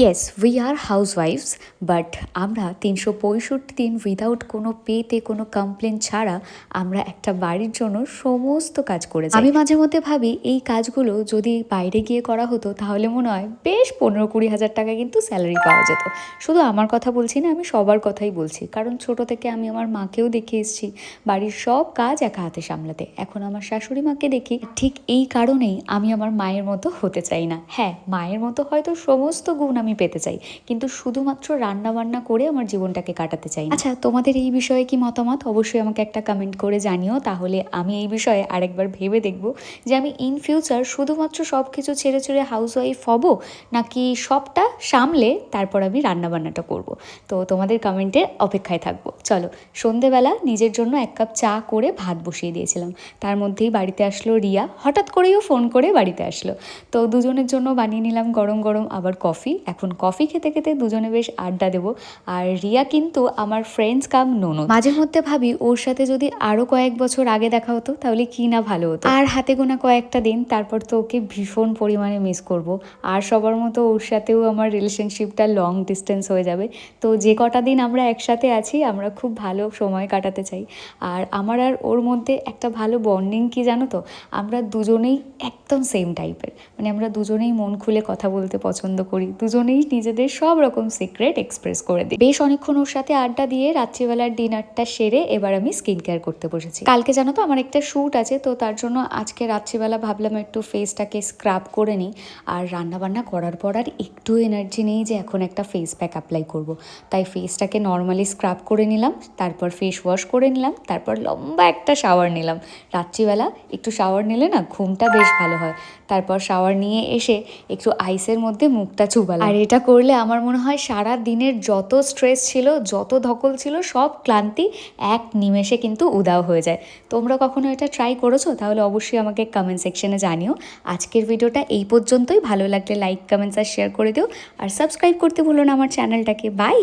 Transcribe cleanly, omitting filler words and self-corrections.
Yes we are house wife's, but আমরা ৩৬৫ দিন without কোনো পেতে কোনো কমপ্লেন ছাড়া আমরা একটা বাড়ির জন্য সমস্ত কাজ করে যাই। আমি মাঝে মধ্যে ভাবি এই কাজগুলো যদি বাইরে গিয়ে করা হতো তাহলে মনে হয় বেশ ১৫-২০ হাজার টাকা কিন্তু স্যালারি পাওয়া যেত। শুধু আমার কথা বলছি না, আমি সবার কথাই বলছি, কারণ ছোট থেকে আমি আমার মাকেও দেখে এসেছি বাড়ির সব কাজ একা হাতে সামলাতে। এখন আমার শাশুড়ি মাকে দেখি, ঠিক এই কারণেই আমি আমার মায়ের মতো হতে চাই না। হ্যাঁ, মায়ের মতো হয়তো সমস্ত গুণ আমি পেতে চাই, কিন্তু শুধুমাত্র রান্না বান্না করে আমার জীবনটাকে কাটাতে চাই না। আচ্ছা, তোমাদের এই বিষয়ে কি মতামত অবশ্যই আমাকে একটা কমেন্ট করে জানিও, তাহলে আমি এই বিষয়ে আরেকবার ভেবে দেখব যে আমি ইন ফিউচার শুধুমাত্র সব কিছু ছেড়ে ছেড়ে হাউস ওয়াইফ হব, নাকি সবটা সামলে তারপর আমি রান্নাবান্নাটা করব। তো তোমাদের কমেন্টে অপেক্ষায় থাকবো। চলো, সন্ধেবেলা নিজের জন্য 1 কাপ চা করে ভাত বসিয়ে দিয়েছিলাম, তার মধ্যেই বাড়িতে আসলো রিয়া। হঠাৎ করেও ফোন করে বাড়িতে আসলো, তো দুজনের জন্য বানিয়ে নিলাম গরম গরম আবার কফি। এখন কফি খেতে খেতে দুজনে বেশ আড্ডা দেবো। আর রিয়া কিন্তু আমার ফ্রেন্ডস কাম ননদ। মাঝে মধ্যে ভাবি ওর সাথে যদি আরও কয়েক বছর আগে দেখা হতো তাহলে কি না ভালো হতো। আর হাতে গোনা কয়েকটা দিন, তারপর তো ওকে ভীষণ পরিমাণে মিস করব। আর সবার মতো ওর সাথেও আমার রিলেশনশিপটা লং ডিস্টেন্স হয়ে যাবে। তো যে কটা দিন আমরা একসাথে আছি আমরা খুব ভালো সময় কাটাতে চাই। আর আমার আর ওর মধ্যে একটা ভালো বন্ডিং কি জানো তো, আমরা দুজনেই একদম সেম টাইপের, মানে আমরা দুজনেই মন খুলে কথা বলতে পছন্দ করি, দুজনেই নিজেদের সব রকম সিক্রেট এক্সপ্রেস করে দিই। বেশ অনেকক্ষণ ওর সাথে আড্ডা দিয়ে রাত্রিবেলার ডিনারটা সেরে এবার আমি স্কিন কেয়ার করতে বসেছি। কালকে জানো তো আমার একটা শ্যুট আছে, তো তার জন্য আজকে রাত্রিবেলা ভাবলাম একটু ফেসটাকে স্ক্রাব করে নিই। আর রান্নাবান্না করার পর আর একটু এনার্জি নেই যে এখন একটা ফেস প্যাক অ্যাপ্লাই করব, তাই ফেসটাকে নর্মালি স্ক্রাব করে নিলাম, তারপর ফেস ওয়াশ করে নিলাম, তারপর লম্বা একটা শাওয়ার নিলাম। রাত্রিবেলা একটু শাওয়ার নিলে না ঘুমটা বেশ ভালো হয়। তারপর শাওয়ার নিয়ে এসে একটু আইসের মধ্যে মুখটা চুবালাম। আর এটা করলে আমার মনে হয় সারা দিনের যত স্ট্রেস ছিল, যত ধকল ছিল, সব ক্লান্তি এক নিমেষে কিন্তু উধাও হয়ে যায়। তোমরা কখনো এটা ট্রাই করেছো? তাহলে অবশ্যই আমাকে কমেন্ট সেকশনে জানিও। আজকের ভিডিওটা এই পর্যন্তই। ভালো লাগলে লাইক, কমেন্টস আর শেয়ার করে দিও, আর সাবস্ক্রাইব করতে ভুলো না আমার চ্যানেলটাকে। বাই।